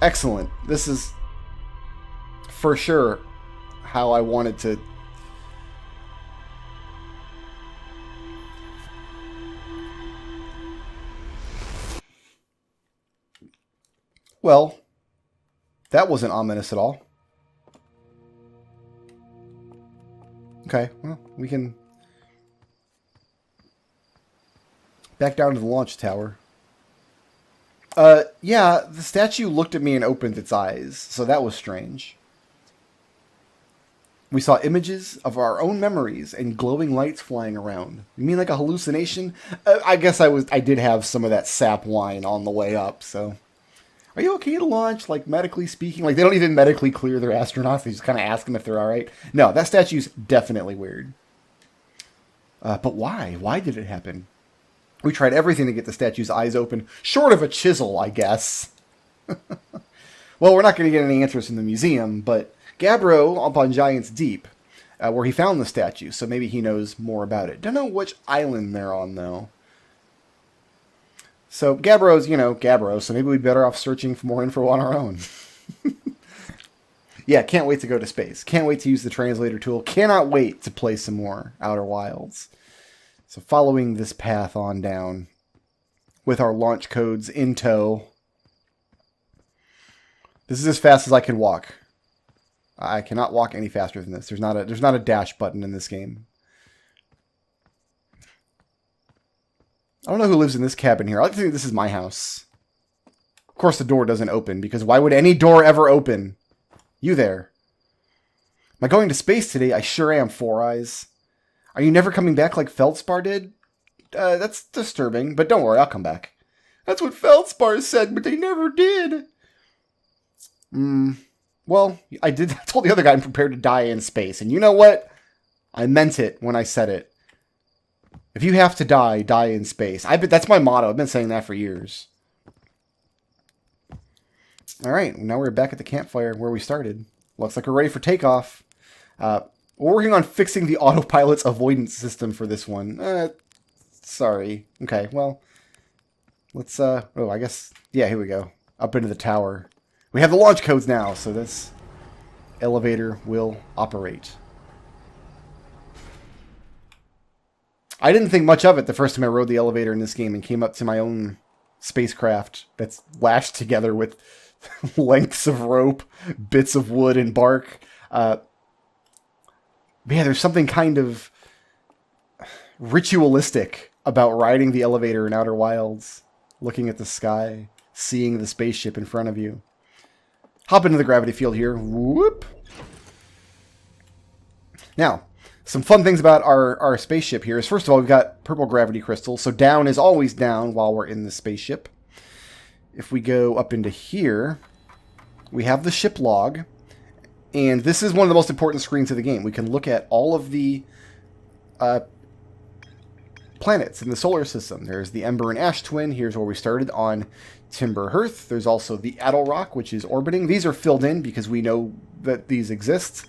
Excellent. This is for sure how I wanted to. Well, that wasn't ominous at all. Okay, well, we can back down to the launch tower. Yeah, the statue looked at me and opened its eyes, so that was strange. We saw images of our own memories and glowing lights flying around. You mean like a hallucination? I guess I did have some of that sap wine on the way up, so. Are you okay to launch, like, medically speaking? Like, they don't even medically clear their astronauts. They just kind of ask them if they're alright. No, that statue's definitely weird. But why? Why did it happen? We tried everything to get the statue's eyes open, short of a chisel, I guess. Well, we're not going to get any answers from the museum, but Gabbro up on Giant's Deep, where he found the statue, so maybe he knows more about it. Don't know which island they're on, though. So Gabbro's, Gabbro, so maybe we'd better off searching for more info on our own. Yeah, can't wait to go to space. Can't wait to use the translator tool. Cannot wait to play some more Outer Wilds. So following this path on down with our launch codes in tow. This is as fast as I can walk. I cannot walk any faster than this. There's not a dash button in this game. I don't know who lives in this cabin here. I like to think this is my house. Of course the door doesn't open, because why would any door ever open? You there. Am I going to space today? I sure am, Four Eyes. Are you never coming back like Feldspar did? That's disturbing, but don't worry, I'll come back. That's what Feldspar said, but they never did. Well, I told the other guy I'm prepared to die in space, and you know what? I meant it when I said it. If you have to die, die in space. That's my motto. I've been saying that for years. Alright, now we're back at the campfire where we started. Looks like we're ready for takeoff. We're working on fixing the autopilot's avoidance system for this one. Sorry. Okay, well, let's, I guess, yeah, here we go. Up into the tower. We have the launch codes now, so this elevator will operate. I didn't think much of it the first time I rode the elevator in this game and came up to my own spacecraft that's lashed together with lengths of rope, bits of wood, and bark. But yeah, there's something kind of ritualistic about riding the elevator in Outer Wilds, looking at the sky, seeing the spaceship in front of you. Hop into the gravity field here. Whoop! Now, some fun things about our spaceship here is, first of all, we've got purple gravity crystals, so down is always down while we're in the spaceship. If we go up into here, we have the ship log, and this is one of the most important screens of the game. We can look at all of the planets in the solar system. There's the Ember and Ash Twin. Here's where we started on Timber Hearth. There's also the Addle Rock, which is orbiting. These are filled in because we know that these exist.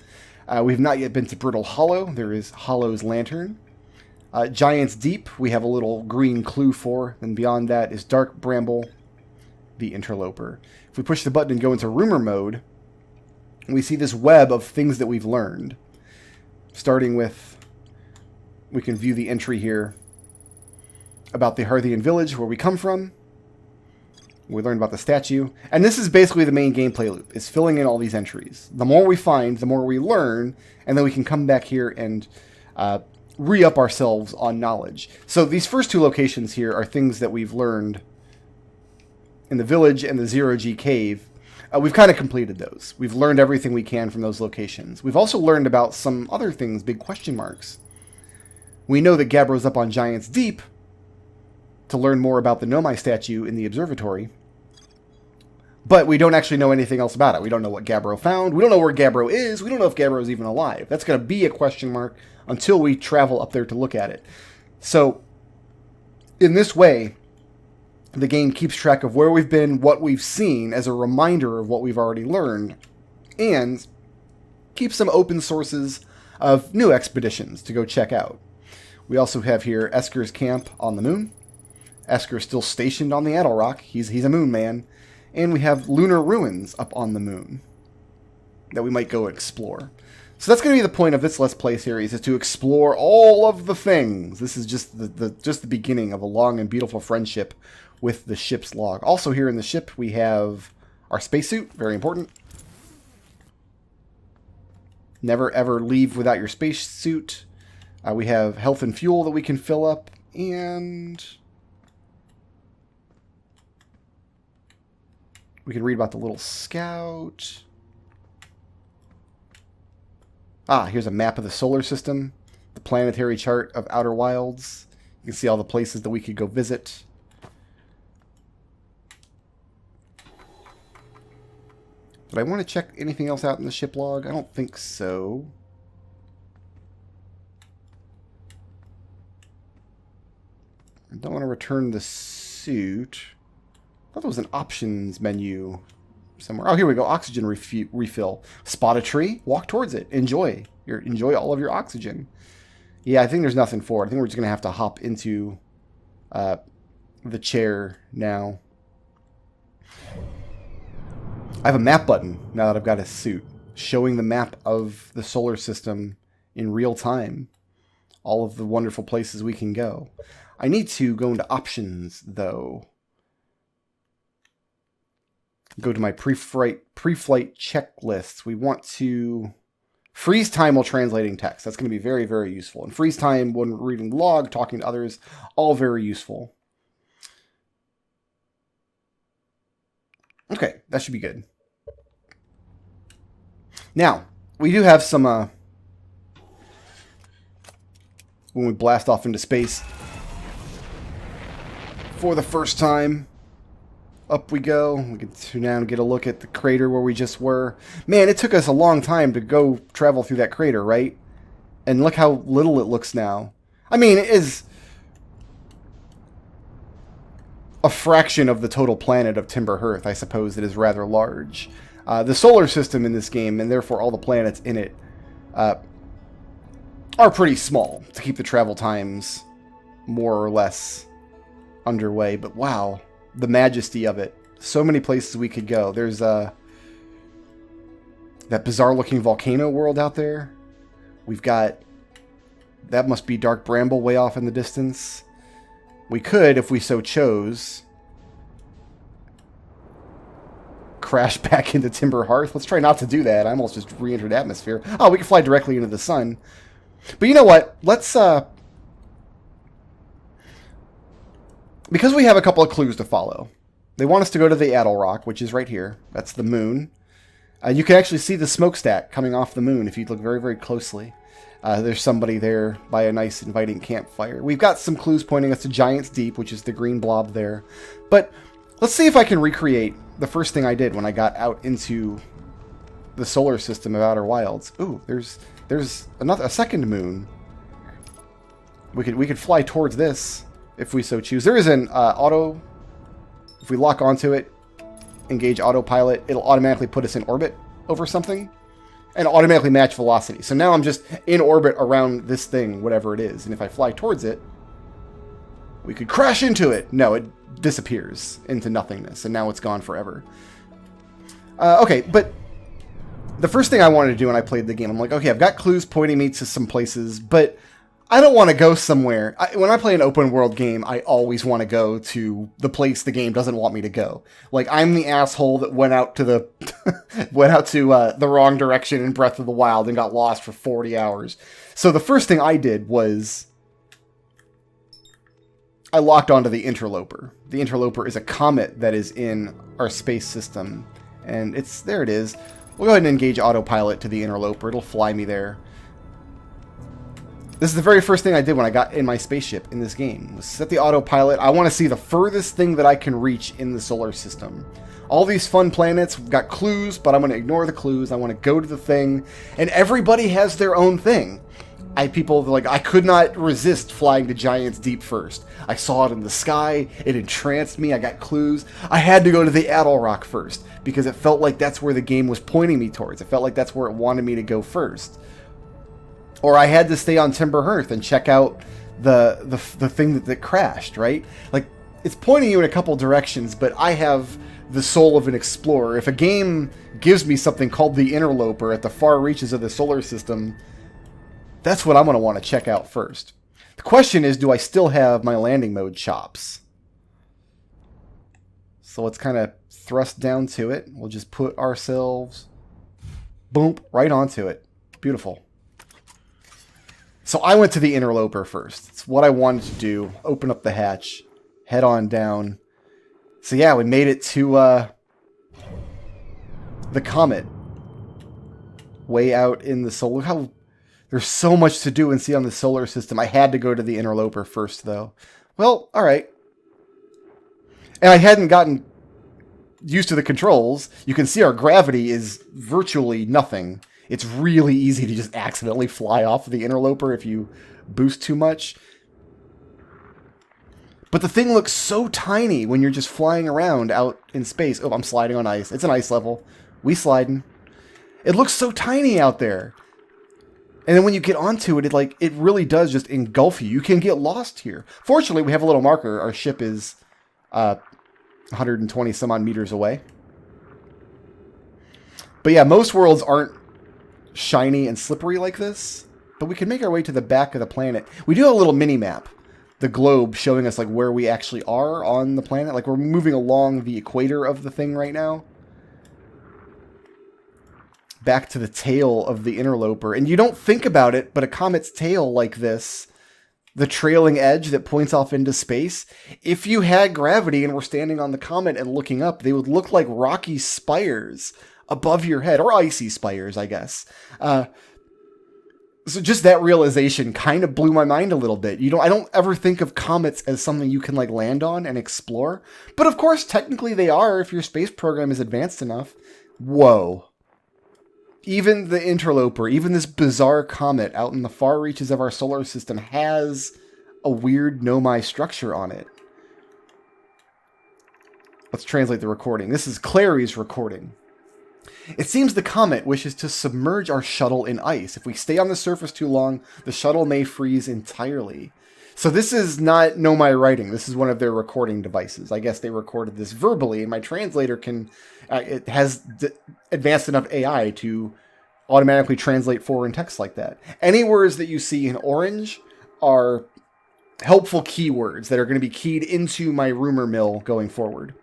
We've not yet been to Brittle Hollow. There is Hollow's Lantern. Giant's Deep, we have a little green clue for. And beyond that is Dark Bramble, the Interloper. If we push the button and go into Rumor mode, we see this web of things that we've learned. Starting with, we can view the entry here about the Hearthian village, where we come from. We learned about the statue. And this is basically the main gameplay loop, is filling in all these entries. The more we find, the more we learn, and then we can come back here and re-up ourselves on knowledge. So these first two locations here are things that we've learned in the village and the Zero-G cave. We've kind of completed those. We've learned everything we can from those locations. We've also learned about some other things, big question marks. We know that Gabbro's up on Giant's Deep to learn more about the Nomai statue in the observatory. But we don't actually know anything else about it. We don't know what Gabbro found. We don't know where Gabbro is. We don't know if Gabbro is even alive. That's going to be a question mark until we travel up there to look at it. So, in this way, the game keeps track of where we've been, what we've seen, as a reminder of what we've already learned, and keeps some open sources of new expeditions to go check out. We also have here Esker's camp on the moon. Esker's still stationed on the Addle Rock. He's a moon man. And we have lunar ruins up on the moon that we might go explore. So that's going to be the point of this Let's Play series, is to explore all of the things. This is just the beginning of a long and beautiful friendship with the ship's log. Also here in the ship we have our spacesuit, very important. Never ever leave without your spacesuit. We have health and fuel that we can fill up, and we can read about the little scout. Here's a map of the solar system, the planetary chart of Outer Wilds. You can see all the places that we could go visit. Did I want to check anything else out in the ship log? I don't think so. I don't want to return the suit. I thought there was an options menu somewhere. Oh, here we go. Oxygen refill. Spot a tree. Walk towards it. Enjoy all of your oxygen. Yeah, I think there's nothing for it. I think we're just going to have to hop into the chair now. I have a map button now that I've got a suit, showing the map of the solar system in real time. All of the wonderful places we can go. I need to go into options, though. Go to my pre-flight checklists. We want to freeze time while translating text. That's going to be very, very useful. And freeze time when reading the log, talking to others, all very useful. Okay, that should be good. Now, we do have some, when we blast off into space, for the first time, up we go. We can turn down and get a look at the crater where we just were. Man, it took us a long time to go travel through that crater, right? And look how little it looks now. I mean, it is a fraction of the total planet of Hearth. I suppose it is rather large. The solar system in this game, and therefore all the planets in it, are pretty small to keep the travel times more or less underway. But wow, the majesty of it. So many places we could go. There's that bizarre looking volcano world out there. We've got, that must be Dark Bramble way off in the distance. We could, if we so chose, crash back into Hearth. Let's try not to do that. I almost just re-entered atmosphere. Oh, we can fly directly into the sun. But you know what? Let's, because we have a couple of clues to follow. They want us to go to the Addle Rock, which is right here. That's the moon. You can actually see the smokestack coming off the moon if you look very, very closely. There's somebody there by a nice inviting campfire. We've got some clues pointing us to Giant's Deep, which is the green blob there. But let's see if I can recreate the first thing I did when I got out into the solar system of Outer Wilds. Ooh, there's a second moon. We could fly towards this if we so choose. There is an auto. If we lock onto it, engage autopilot, it'll automatically put us in orbit over something and automatically match velocity. So now I'm just in orbit around this thing, whatever it is. And if I fly towards it, we could crash into it. No, it disappears into nothingness, and now it's gone forever. Okay, but the first thing I wanted to do when I played the game, I'm like, okay, I've got clues pointing me to some places, but I don't want to go somewhere. When I play an open world game, I always want to go to the place the game doesn't want me to go. Like, I'm the asshole that went out to the the wrong direction in Breath of the Wild and got lost for 40 hours. So the first thing I did was I locked onto the Interloper. The Interloper is a comet that is in our space system, and there it is. We'll go ahead and engage autopilot to the Interloper. It'll fly me there. This is the very first thing I did when I got in my spaceship in this game, was set the autopilot. I want to see the furthest thing that I can reach in the solar system. All these fun planets, we've got clues, but I'm going to ignore the clues. I want to go to the thing, and everybody has their own thing. People like, I could not resist flying to Giant's Deep first. I saw it in the sky, it entranced me, I got clues. I had to go to the Addle Rock first, because it felt like that's where the game was pointing me towards. It felt like that's where it wanted me to go first. Or I had to stay on Hearth and check out the thing that crashed, right? Like, it's pointing you in a couple directions, but I have the soul of an explorer. If a game gives me something called the Interloper at the far reaches of the solar system, that's what I'm going to want to check out first. The question is, do I still have my landing mode chops? So let's kind of thrust down to it. We'll just put ourselves, boom, right onto it. Beautiful. So I went to the Interloper first. It's what I wanted to do. Open up the hatch, head on down. So yeah, we made it to the comet. Way out in the solar. How there's so much to do and see on the solar system. I had to go to the Interloper first, though. Well, all right. And I hadn't gotten used to the controls. You can see our gravity is virtually nothing. It's really easy to just accidentally fly off of the Interloper if you boost too much. But the thing looks so tiny when you're just flying around out in space. Oh, I'm sliding on ice. It's an ice level. We sliding. It looks so tiny out there. And then when you get onto it, it really does just engulf you. You can get lost here. Fortunately, we have a little marker. Our ship is 120 some odd meters away. But yeah, most worlds aren't shiny and slippery like this. But we can make our way to the back of the planet. We do have a little mini-map. The globe showing us where we actually are on the planet. We're moving along the equator of the thing right now. Back to the tail of the Interloper. And you don't think about it, but a comet's tail like this, the trailing edge that points off into space, if you had gravity and were standing on the comet and looking up, they would look like rocky spires above your head, or icy spires, I guess. So just that realization kind of blew my mind a little bit. I don't ever think of comets as something you can land on and explore. But of course, technically they are if your space program is advanced enough. Whoa. Even the Interloper, even this bizarre comet out in the far reaches of our solar system has a weird Nomai structure on it. Let's translate the recording. This is Clary's recording. It seems the comet wishes to submerge our shuttle in ice. If we stay on the surface too long, the shuttle may freeze entirely. So this is not Nomai writing. This is one of their recording devices. I guess they recorded this verbally, and my translator can... it has advanced enough AI to automatically translate foreign text like that. Any words that you see in orange are helpful keywords that are going to be keyed into my rumor mill going forward.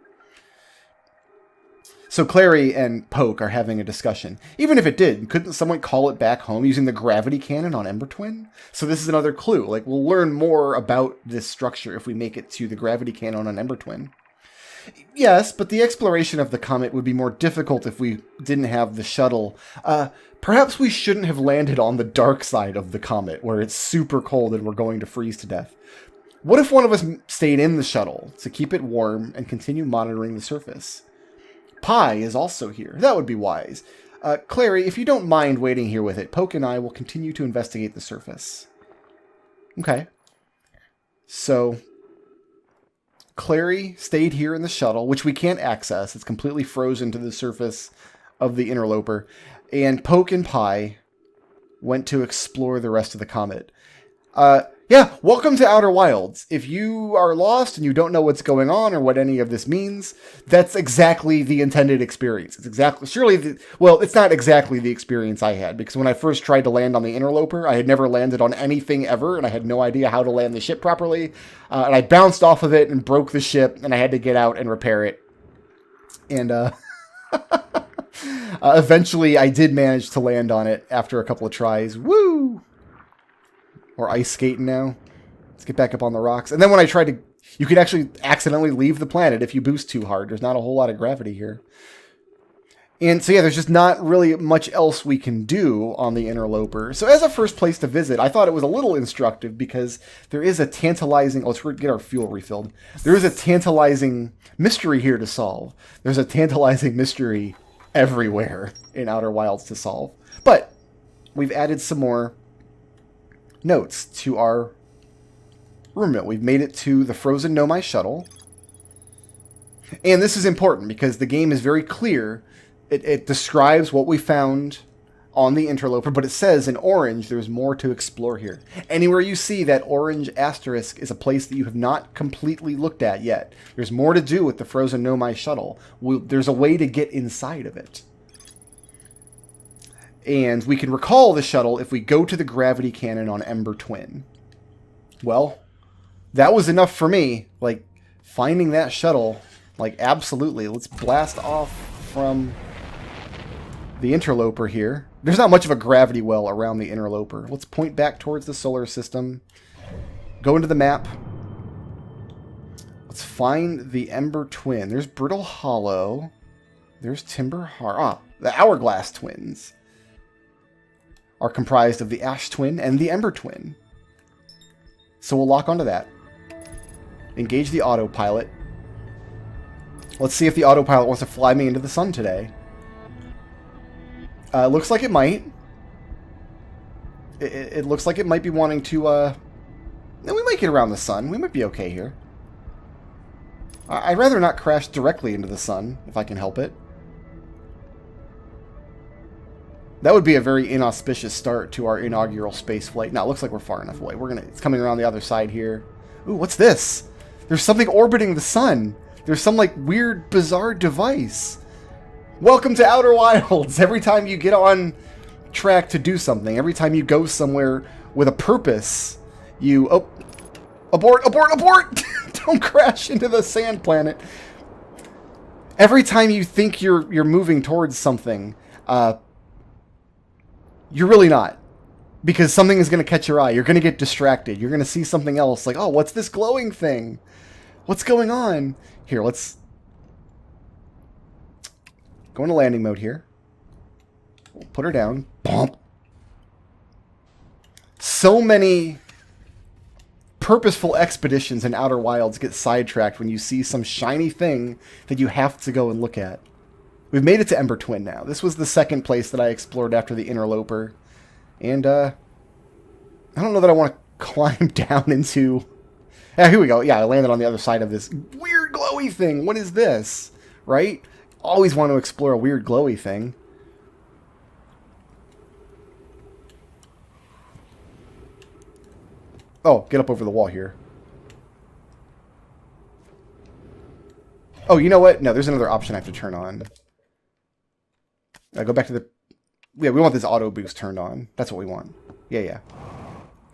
So Clary and Poke are having a discussion. Even if it did, couldn't someone call it back home using the gravity cannon on Ember Twin? So this is another clue. We'll learn more about this structure if we make it to the gravity cannon on Ember Twin. Yes, but the exploration of the comet would be more difficult if we didn't have the shuttle. Perhaps we shouldn't have landed on the dark side of the comet, where it's super cold and we're going to freeze to death. What if one of us stayed in the shuttle to keep it warm and continue monitoring the surface? Pi is also here. That would be wise. Clary, if you don't mind waiting here with it, Poke and I will continue to investigate the surface. Okay. So... Clary stayed here in the shuttle, which we can't access. It's completely frozen to the surface of the Interloper. And Poke and Pi went to explore the rest of the comet. Yeah, welcome to Outer Wilds. If you are lost and you don't know what's going on or what any of this means, that's exactly the intended experience. It's not exactly the experience I had, because when I first tried to land on the Interloper, I had never landed on anything ever, and I had no idea how to land the ship properly. And I bounced off of it and broke the ship, and I had to get out and repair it. And eventually I did manage to land on it after a couple of tries. Woo! Or ice skating now. Let's get back up on the rocks. And then when I tried to... You could actually accidentally leave the planet if you boost too hard. There's not a whole lot of gravity here. And so yeah, there's just not really much else we can do on the Interloper. So as a first place to visit, I thought it was a little instructive because there is a tantalizing... Let's get our fuel refilled. There is a tantalizing mystery here to solve. There's a tantalizing mystery everywhere in Outer Wilds to solve. But we've added some more notes to our room mill. We've made it to the frozen Nomai shuttle. And this is important because the game is very clear. It describes what we found on the interloper, but it says in orange there's more to explore here. Anywhere you see that orange asterisk is a place that you have not completely looked at yet. There's more to do with the Frozen Nomai shuttle. There's a way to get inside of it. And we can recall the shuttle if we go to the gravity cannon on Ember Twin. Well, that was enough for me. Like, finding that shuttle, like, absolutely. Let's blast off from the interloper here. There's not much of a gravity well around the interloper. Let's point back towards the solar system. Go into the map. Let's find the Ember Twin. There's Brittle Hollow. There's Timber Hearth. Ah, the Hourglass Twins are comprised of the Ash Twin and the Ember Twin. So we'll lock onto that. Engage the autopilot. Let's see if the autopilot wants to fly me into the sun today. Looks like it might. It looks like it might be wanting to, no, we might get around the sun. We might be okay here. I'd rather not crash directly into the sun, if I can help it. That would be a very inauspicious start to our inaugural space flight. Now, it looks like we're far enough away. It's coming around the other side here. Ooh, what's this? There's something orbiting the sun. There's some, like, weird, bizarre device. Welcome to Outer Wilds. Every time you get on track to do something, every time you go somewhere with a purpose, you... Oh, abort, abort, abort! Don't crash into the sand planet. Every time you think you're moving towards something, you're really not. Because something is going to catch your eye. You're going to get distracted. You're going to see something else. Like, oh, what's this glowing thing? What's going on? Here, let's go into landing mode here. We'll put her down. Bump. So many purposeful expeditions in Outer Wilds get sidetracked when you see some shiny thing that you have to go and look at. We've made it to Ember Twin now. This was the second place that I explored after the interloper. And, I don't know that I want to climb down into... Yeah, here we go. Yeah, I landed on the other side of this weird glowy thing. What is this? Right? Always want to explore a weird glowy thing. Oh, get up over the wall here. Oh, you know what? No, there's another option I have to turn on. Go back to the... Yeah, we want this auto boost turned on. That's what we want. Yeah, yeah.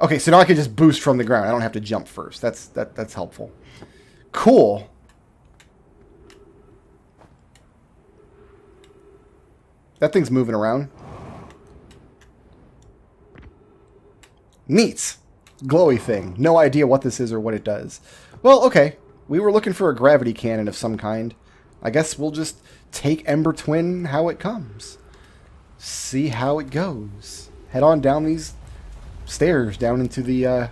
Okay, so now I can just boost from the ground. I don't have to jump first. That's helpful. Cool. That thing's moving around. Neat. Glowy thing. No idea what this is or what it does. Well, okay. We were looking for a gravity cannon of some kind. I guess we'll just take Ember Twin how it comes. See how it goes. Head on down these stairs down into the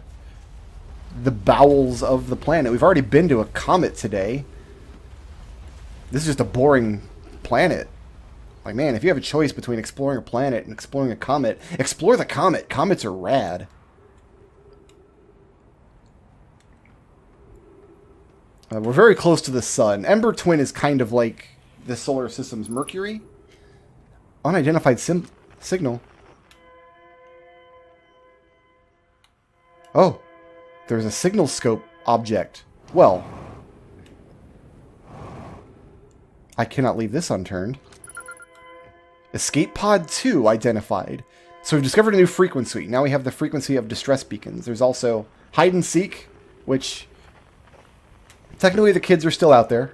bowels of the planet. We've already been to a comet today. This is just a boring planet. Like, man, if you have a choice between exploring a planet and exploring a comet, explore the comet. Comets are rad. We're very close to the sun. Ember Twin is kind of like the solar system's Mercury. Unidentified signal. Oh, there's a signal scope object. Well, I cannot leave this unturned. Escape Pod 2 identified. So we've discovered a new frequency. Now we have the frequency of distress beacons. There's also Hide and Seek, which technically the kids are still out there.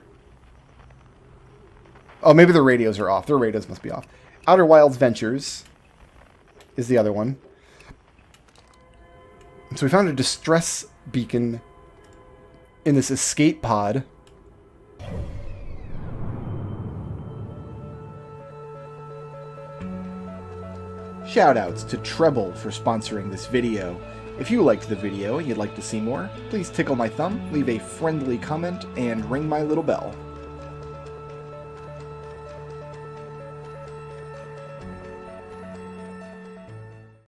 Oh, maybe the radios are off. Their radios must be off. Outer Wilds Ventures is the other one. So we found a distress beacon in this escape pod. Shoutouts to Treble for sponsoring this video. If you liked the video and you'd like to see more, please tickle my thumb, leave a friendly comment, and ring my little bell.